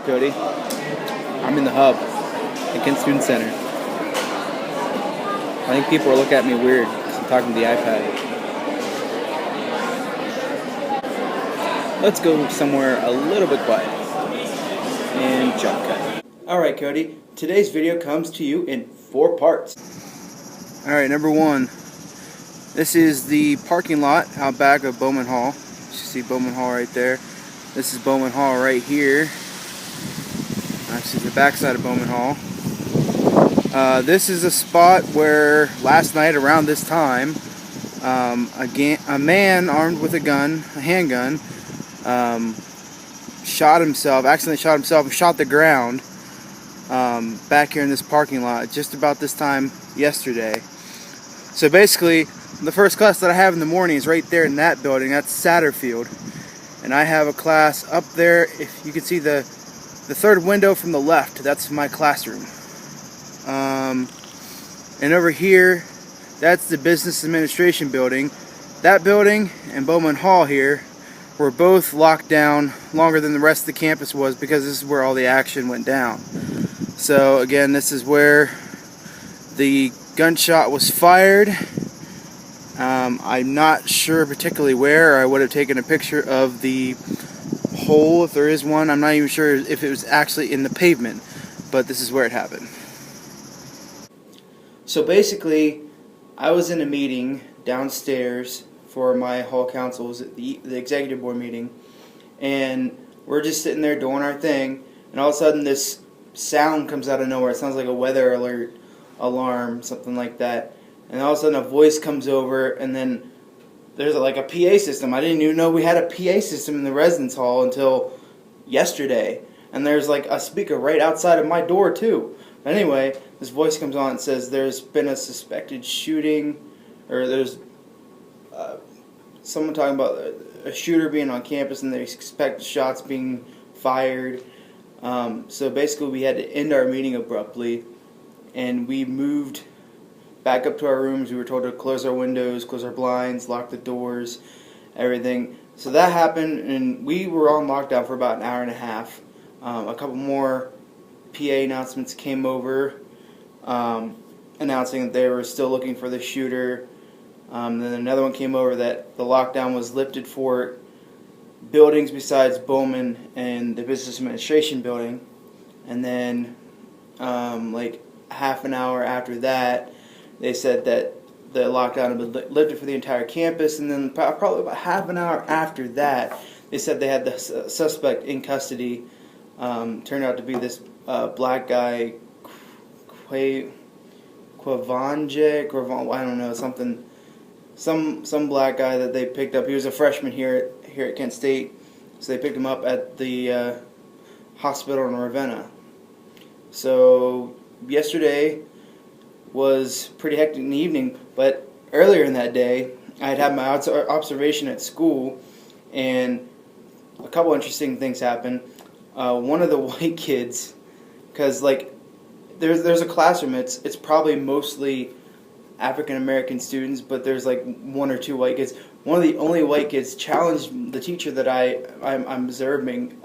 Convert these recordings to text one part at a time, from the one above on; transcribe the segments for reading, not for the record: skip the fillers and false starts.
up, Cody? I'm in the hub, the Kent Student Center. I think people are looking at me weird because I'm talking to the iPad. Let's go somewhere a little bit quiet and jump cut. Alright, Cody, today's video comes to you in 4 parts. Alright, number 1. This is the parking lot out back of Bowman Hall. You see Bowman Hall right there. This is Bowman Hall right here. Actually, the backside of Bowman Hall. This is a spot where last night around this time, a man armed with a gun, a handgun, accidentally shot himself and shot the ground back here in this parking lot just about this time yesterday. So basically, the first class that I have in the morning is right there in that building. That's Satterfield. And I have a class up there. If you can see the third window from the left, that's my classroom. And over here, that's the business administration building. That building and Bowman Hall here were both locked down longer than the rest of the campus was because this is where all the action went down. So again, this is where the gunshot was fired. I'm not sure particularly where. I would have taken a picture of the hole if there is one. I'm not even sure if it was actually in the pavement, but this is where it happened. So basically, I was in a meeting downstairs for my hall councils at the executive board meeting, and we're just sitting there doing our thing, and all of a sudden this sound comes out of nowhere. It sounds like a weather alert alarm, something like that. And all of a sudden a voice comes over, and then there's like a PA system. I didn't even know we had a PA system in the residence hall until yesterday. And there's like a speaker right outside of my door too. But anyway, this voice comes on and says there's been a suspected shooting, or there's someone talking about a shooter being on campus and they expect shots being fired. So basically we had to end our meeting abruptly, and we moved back up to our rooms. We were told to close our windows, close our blinds, lock the doors, everything. So that happened, and we were on lockdown for about an hour and a half. A couple more PA announcements came over, announcing that they were still looking for the shooter. Then another one came over that the lockdown was lifted for buildings besides Bowman and the business administration building. And then like half an hour after that, they said that the lockdown had been lifted for the entire campus, and then probably about half an hour after that, they said they had the suspect in custody. Turned out to be this black guy, Quavanje, I don't know, some black guy that they picked up. He was a freshman here at Kent State, so they picked him up at the hospital in Ravenna. So yesterday was pretty hectic in the evening, but earlier in that day, I had my observation at school, and a couple interesting things happened. One of the white kids, because like there's a classroom, it's probably mostly African American students, but there's like 1 or 2 white kids. One of the only white kids challenged the teacher that I'm observing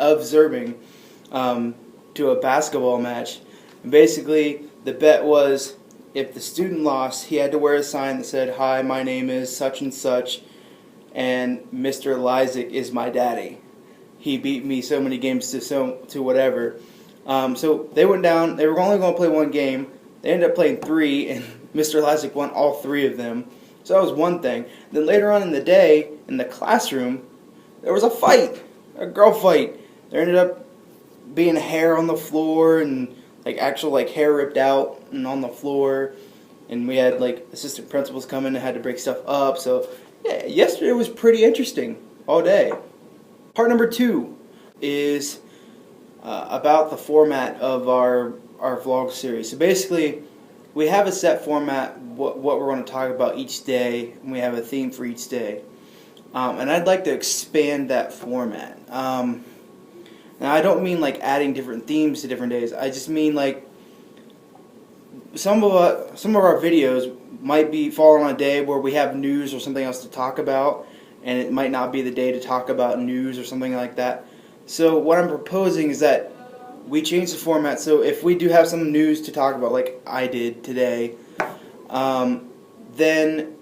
to a basketball match. And basically, the bet was, if the student lost, he had to wear a sign that said, "Hi, my name is such and such, and Mr. Lysick is my daddy. He beat me so many games to whatever." So they went down. They were only going to play 1 game. They ended up playing 3, and Mr. Lysick won all 3 of them. So that was one thing. Then later on in the day, in the classroom, there was a fight, a girl fight. There ended up being hair on the floor, and like actual like hair ripped out and on the floor, and we had like assistant principals come in and had to break stuff up. So yeah, yesterday was pretty interesting all day. Part number 2 is about the format of our vlog series. So basically, we have a set format, what we're going to talk about each day, and we have a theme for each day. And I'd like to expand that format. Now, I don't mean like adding different themes to different days. I just mean like some of our videos might fall on a day where we have news or something else to talk about, and it might not be the day to talk about news or something like that. So what I'm proposing is that we changed the format, so if we do have some news to talk about, like I did today, then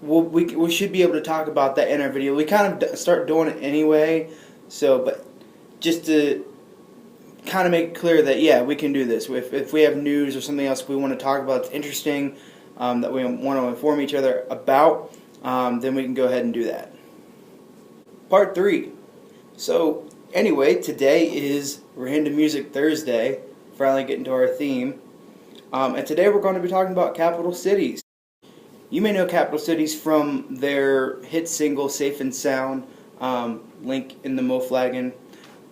we should be able to talk about that in our video. We kind of start doing it anyway, but just to kind of make it clear that, yeah, we can do this. If we have news or something else we want to talk about that's interesting, that we want to inform each other about, then we can go ahead and do that. Part 3. So anyway, today is Random Music Thursday, finally getting to our theme. And today we're going to be talking about capital cities. You may know Capital Cities from their hit single Safe and Sound, link in the MoFlaggin.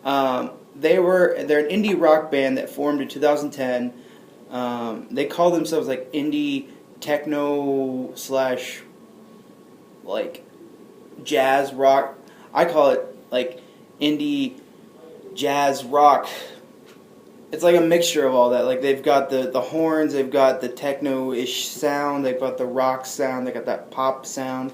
They're an indie rock band that formed in 2010. They call themselves like indie techno slash like jazz rock. I call it like indie jazz rock. It's like a mixture of all that. Like they've got the horns, they've got the techno-ish sound, they've got the rock sound, they got that pop sound.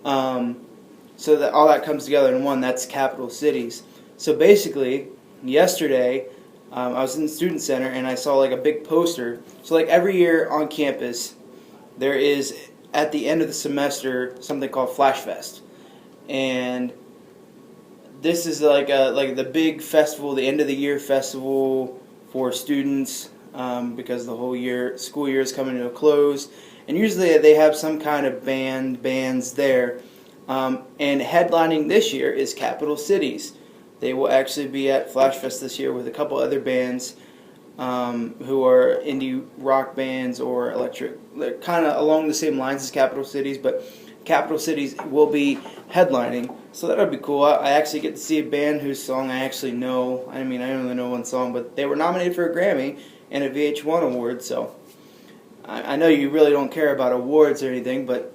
So that all that comes together in one. That's Capital Cities. So basically, yesterday I was in the student center and I saw like a big poster. So like every year on campus, there is at the end of the semester something called Flash Fest, and this is like the big festival, the end of the year festival for students, because the whole school year is coming to a close, and usually they have some kind of bands there, and headlining this year is Capital Cities. They will actually be at Flash Fest this year with a couple other bands who are indie rock bands or electric. They're kind of along the same lines as Capital Cities, but Capital Cities will be headlining, so that'll be cool. I actually get to see a band whose song I actually know. I mean, I only know one song, but they were nominated for a Grammy and a VH1 award, so I know you really don't care about awards or anything, but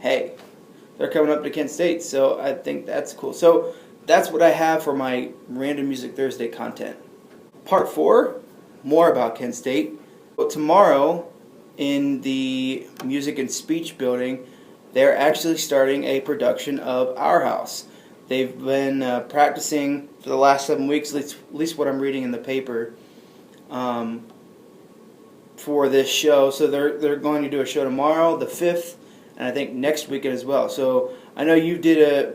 hey, they're coming up to Kent State, so I think that's cool. So that's what I have for my Random Music Thursday content. Part 4, more about Kent State. Well, tomorrow in the Music and Speech building, they're actually starting a production of Our House. They've been practicing for the last 7 weeks, at least what I'm reading in the paper, for this show. So they're going to do a show tomorrow, the 5th, and I think next weekend as well. So I know you did a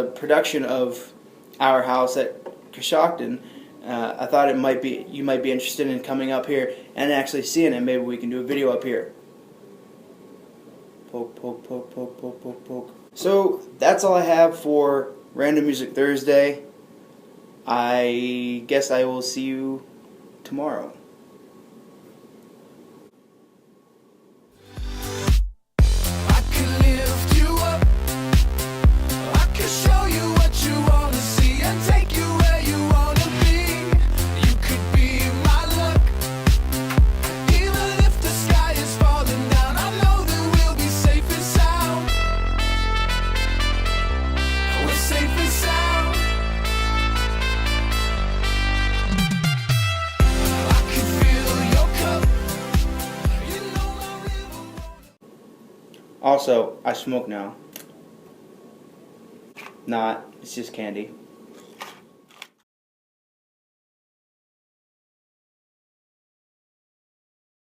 production of Our House at Coshocton. I thought you might be interested in coming up here and actually seeing it. Maybe we can do a video up here. Poke, poke, poke, poke, poke, poke, poke. So that's all I have for Random Music Thursday. I guess I will see you tomorrow. Also, I smoke now. Not, it's just candy.